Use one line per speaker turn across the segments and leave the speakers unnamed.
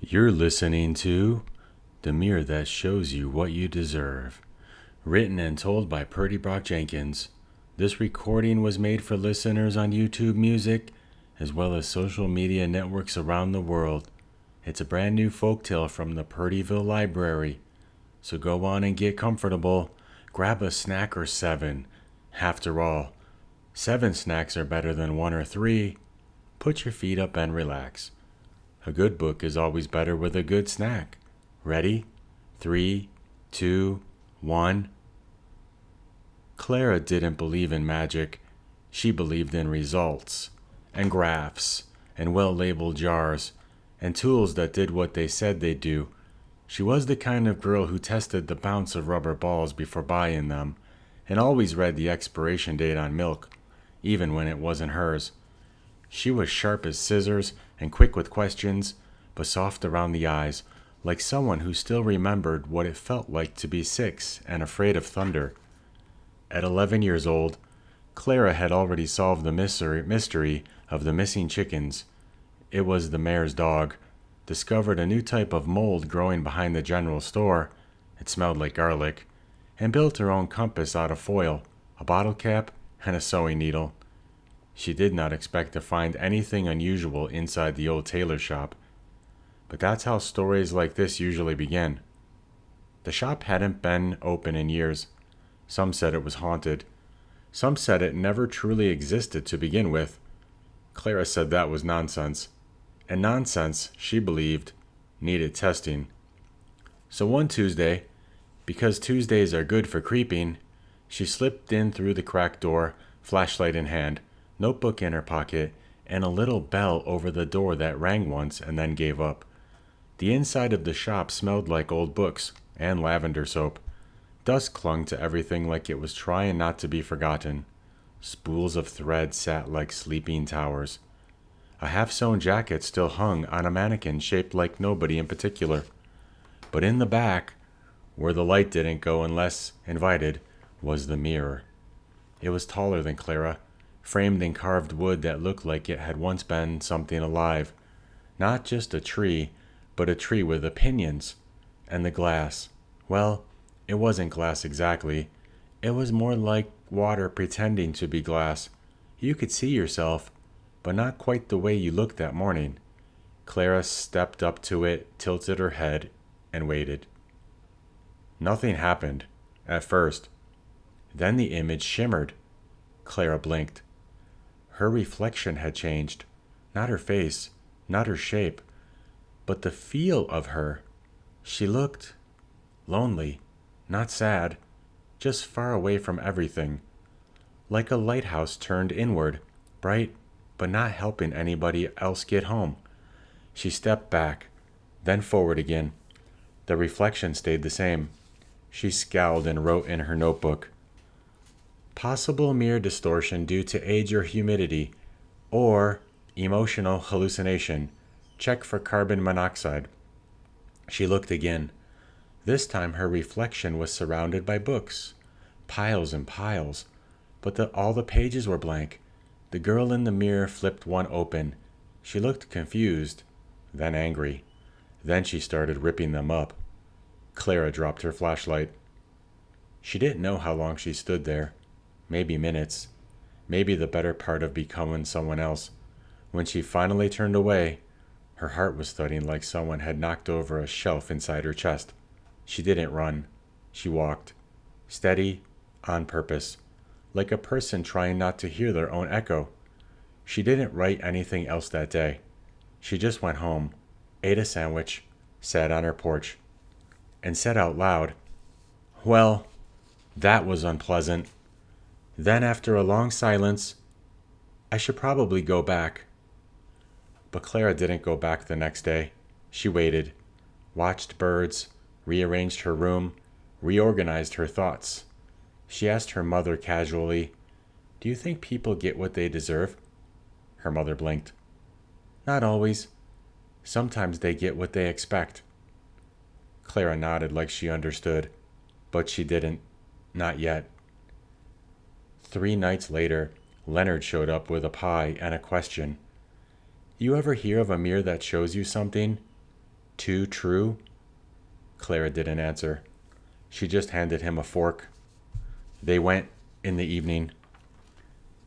You're listening to The Mirror That Shows You What You Deserve, written and told by Purdy Brock Jenkins. This recording was made for listeners on YouTube Music, as well as social media networks around the world. It's a brand new folktale from the Purdyville Library. So go on and get comfortable. Grab a snack or 7. After all, 7 snacks are better than 1 or 3. Put your feet up and relax. A good book is always better with a good snack. Ready? 3, 2, 1. Clara didn't believe in magic. She believed in results, and graphs, and well-labeled jars, and tools that did what they said they'd do. She was the kind of girl who tested the bounce of rubber balls before buying them, and always read the expiration date on milk, even when it wasn't hers. She was sharp as scissors and quick with questions, but soft around the eyes, like someone who still remembered what it felt like to be 6 and afraid of thunder. At 11 years old, Clara had already solved the mystery of the missing chickens. It was the mayor's dog. Discovered a new type of mold growing behind the general store. It smelled like garlic. And built her own compass out of foil, a bottle cap, and a sewing needle. She did not expect to find anything unusual inside the old tailor shop. But that's how stories like this usually begin. The shop hadn't been open in years. Some said it was haunted. Some said it never truly existed to begin with. Clara said that was nonsense. And nonsense, she believed, needed testing. So one Tuesday, because Tuesdays are good for creeping, she slipped in through the cracked door, flashlight in hand, notebook in her pocket, and a little bell over the door that rang once and then gave up. The inside of the shop smelled like old books and lavender soap. Dust clung to everything like it was trying not to be forgotten. Spools of thread sat like sleeping towers. A half-sewn jacket still hung on a mannequin shaped like nobody in particular. But in the back, where the light didn't go unless invited, was the mirror. It was taller than Clara, framed in carved wood that looked like it had once been something alive. Not just a tree, but a tree with opinions. And the glass. Well, it wasn't glass exactly. It was more like water pretending to be glass. You could see yourself, but not quite the way you looked that morning. Clara stepped up to it, tilted her head, and waited. Nothing happened, at first. Then the image shimmered. Clara blinked. Her reflection had changed. Not her face, not her shape, but the feel of her. She looked lonely, not sad, just far away from everything. Like a lighthouse turned inward, bright, but not helping anybody else get home. She stepped back, then forward again. The reflection stayed the same. She scowled and wrote in her notebook, possible mirror distortion due to age or humidity, or emotional hallucination. Check for carbon monoxide. She looked again. This time her reflection was surrounded by books, piles and piles, but all the pages were blank. The girl in the mirror flipped one open. She looked confused, then angry. Then she started ripping them up. Clara dropped her flashlight. She didn't know how long she stood there. Maybe minutes. Maybe the better part of becoming someone else. When she finally turned away, her heart was thudding like someone had knocked over a shelf inside her chest. She didn't run. She walked. Steady, on purpose. Like a person trying not to hear their own echo. She didn't write anything else that day. She just went home, ate a sandwich, sat on her porch, and said out loud, well, that was unpleasant. Then after a long silence, I should probably go back. But Clara didn't go back the next day. She waited, watched birds, rearranged her room, reorganized her thoughts. She asked her mother casually, do you think people get what they deserve? Her mother blinked. Not always. Sometimes they get what they expect. Clara nodded like she understood, but she didn't. Not yet. 3 nights later, Leonard showed up with a pie and a question. You ever hear of a mirror that shows you something? Too true? Clara didn't answer. She just handed him a fork. They went in the evening.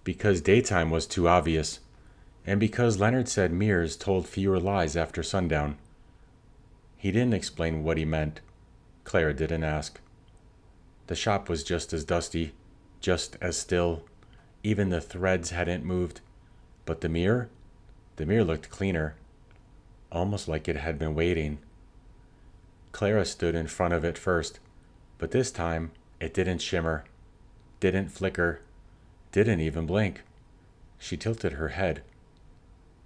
Because daytime was too obvious, and because Leonard said mirrors told fewer lies after sundown. He didn't explain what he meant. Clara didn't ask. The shop was just as dusty, just as still. Even the threads hadn't moved. But the mirror looked cleaner, almost like it had been waiting. Clara stood in front of it first, but this time it didn't shimmer, didn't flicker, didn't even blink. She tilted her head.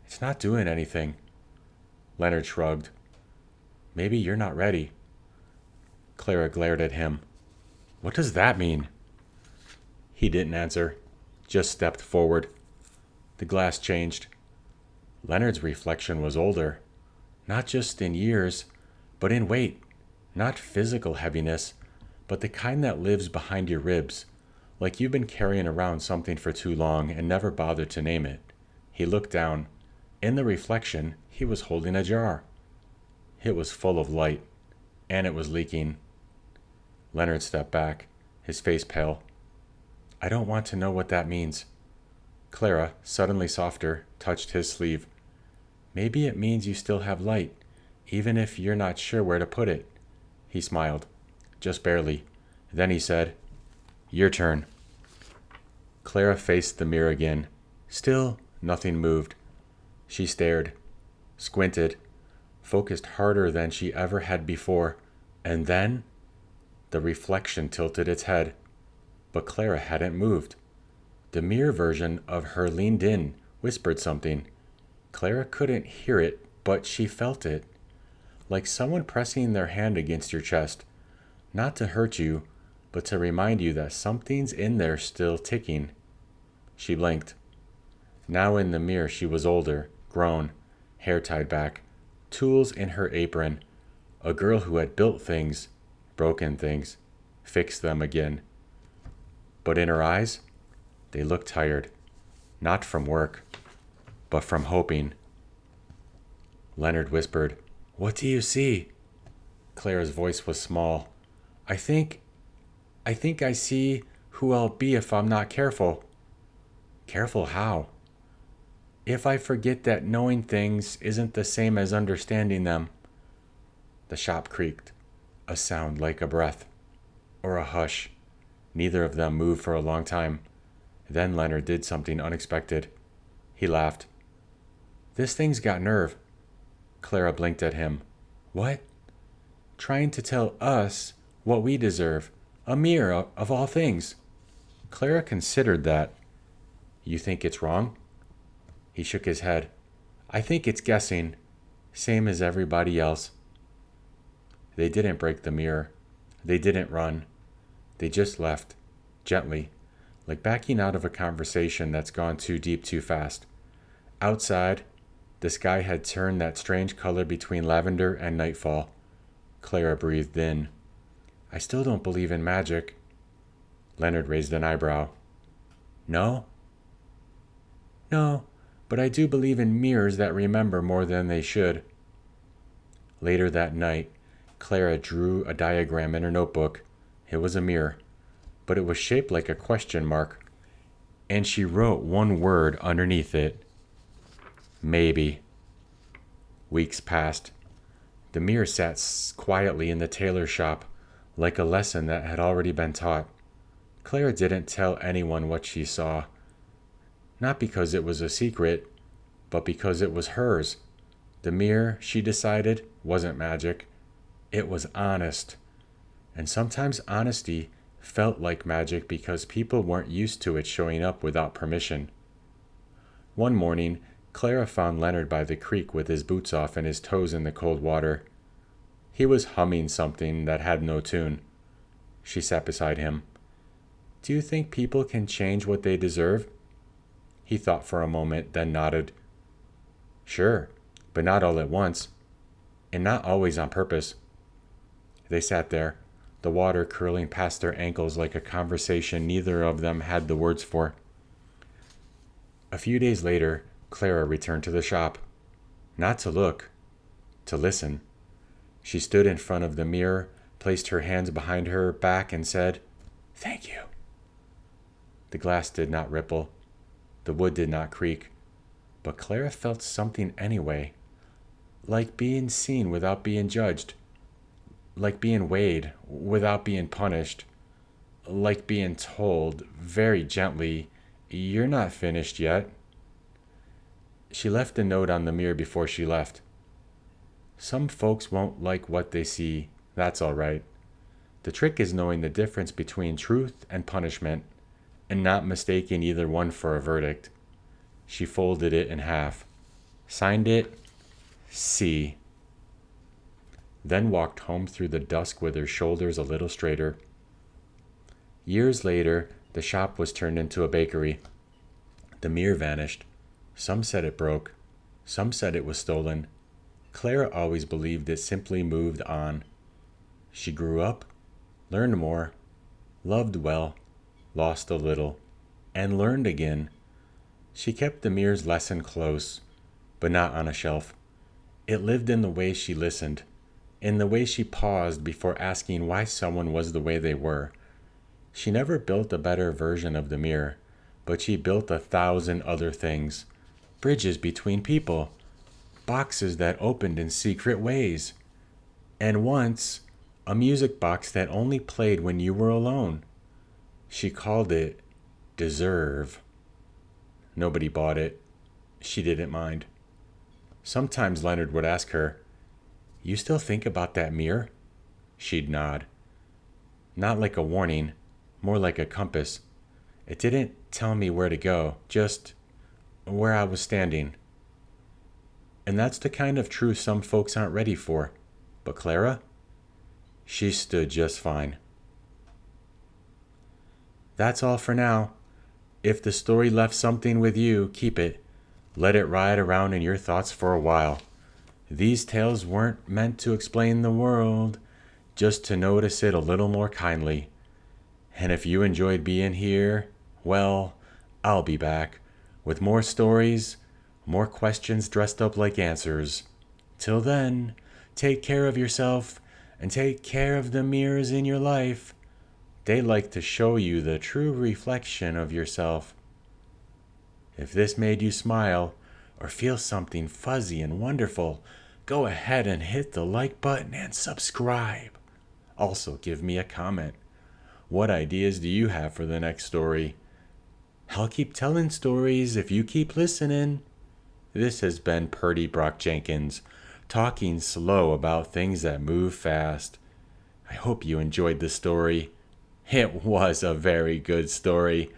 It's not doing anything. Leonard shrugged. Maybe you're not ready. Clara glared at him. What does that mean? He didn't answer, just stepped forward. The glass changed. Leonard's reflection was older, not just in years, but in weight. Not physical heaviness, but the kind that lives behind your ribs, like you've been carrying around something for too long and never bothered to name it. He looked down. In the reflection, he was holding a jar. It was full of light, and it was leaking. Leonard stepped back, his face pale. I don't want to know what that means. Clara, suddenly softer, touched his sleeve. Maybe it means you still have light, even if you're not sure where to put it. He smiled, just barely. Then he said, Your turn. Clara faced the mirror again. Still, nothing moved. She stared, squinted, focused harder than she ever had before, and then the reflection tilted its head. But Clara hadn't moved. The mirror version of her leaned in, whispered something. Clara couldn't hear it, but she felt it. Like someone pressing their hand against your chest. Not to hurt you, but to remind you that something's in there still ticking. She blinked. Now in the mirror she was older, grown, hair tied back, tools in her apron. A girl who had built things, broken things, fixed them again. But in her eyes, they looked tired. Not from work, but from hoping. Leonard whispered, What do you see? Clara's voice was small. I think I see who I'll be if I'm not careful. Careful how? If I forget that knowing things isn't the same as understanding them. The shop creaked, a sound like a breath, or a hush. Neither of them moved for a long time. Then Leonard did something unexpected. He laughed. This thing's got nerve. Clara blinked at him. What? Trying to tell us what we deserve. A mirror of all things. Clara considered that. You think it's wrong? He shook his head. I think it's guessing. Same as everybody else. They didn't break the mirror. They didn't run. They just left, gently, like backing out of a conversation that's gone too deep too fast. Outside, the sky had turned that strange color between lavender and nightfall. Clara breathed in. I still don't believe in magic. Leonard raised an eyebrow. No? No, but I do believe in mirrors that remember more than they should. Later that night, Clara drew a diagram in her notebook. It was a mirror, but it was shaped like a question mark, and she wrote one word underneath it. Maybe. Weeks passed. The mirror sat quietly in the tailor shop, like a lesson that had already been taught. Clara didn't tell anyone what she saw. Not because it was a secret, but because it was hers. The mirror, she decided, wasn't magic. It was honest. And sometimes honesty felt like magic because people weren't used to it showing up without permission. One morning, Clara found Leonard by the creek with his boots off and his toes in the cold water. He was humming something that had no tune. She sat beside him. Do you think people can change what they deserve? He thought for a moment, then nodded. Sure, but not all at once, and not always on purpose. They sat there, the water curling past their ankles like a conversation neither of them had the words for. A few days later, Clara returned to the shop. Not to look, to listen. She stood in front of the mirror, placed her hands behind her back, and said, "Thank you." The glass did not ripple. The wood did not creak. But Clara felt something anyway, like being seen without being judged, like being weighed without being punished, like being told very gently, "You're not finished yet." She left a note on the mirror before she left. Some folks won't like what they see. That's all right. The trick is knowing the difference between truth and punishment, and not mistaking either one for a verdict. She folded it in half, signed it C, then walked home through the dusk with her shoulders a little straighter. Years later, the shop was turned into a bakery. The mirror vanished. Some said it broke. Some said it was stolen. Clara always believed it simply moved on. She grew up, learned more, loved well, lost a little, and learned again. She kept the mirror's lesson close, but not on a shelf. It lived in the way she listened, in the way she paused before asking why someone was the way they were. She never built a better version of the mirror, but she built 1,000 other things. Bridges between people, boxes that opened in secret ways, and once, a music box that only played when you were alone. She called it Deserve. Nobody bought it. She didn't mind. Sometimes Leonard would ask her, "You still think about that mirror?" She'd nod. Not like a warning, more like a compass. It didn't tell me where to go, just where I was standing. And that's the kind of truth some folks aren't ready for. But Clara? She stood just fine. That's all for now. If the story left something with you, keep it. Let it ride around in your thoughts for a while. These tales weren't meant to explain the world, just to notice it a little more kindly. And if you enjoyed being here, well, I'll be back with more stories, more questions dressed up like answers. Till then, take care of yourself and take care of the mirrors in your life. They like to show you the true reflection of yourself. If this made you smile or feel something fuzzy and wonderful, go ahead and hit the like button and subscribe. Also, give me a comment. What ideas do you have for the next story? I'll keep telling stories if you keep listening. This has been Purdy Brock Jenkins, talking slow about things that move fast. I hope you enjoyed the story. It was a very good story.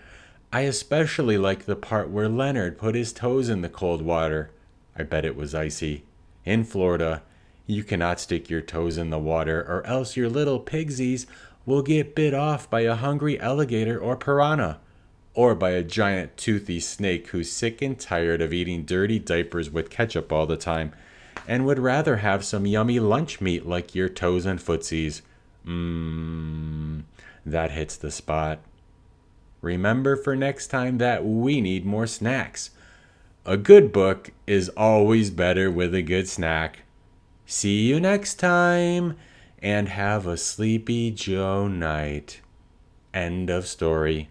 I especially like the part where Leonard put his toes in the cold water. I bet it was icy. In Florida, you cannot stick your toes in the water or else your little pigsies will get bit off by a hungry alligator or piranha, or by a giant toothy snake who's sick and tired of eating dirty diapers with ketchup all the time and would rather have some yummy lunch meat like your toes and footsies. That hits the spot. Remember for next time that we need more snacks. A good book is always better with a good snack. See you next time, and have a sleepy Joe night. End of story.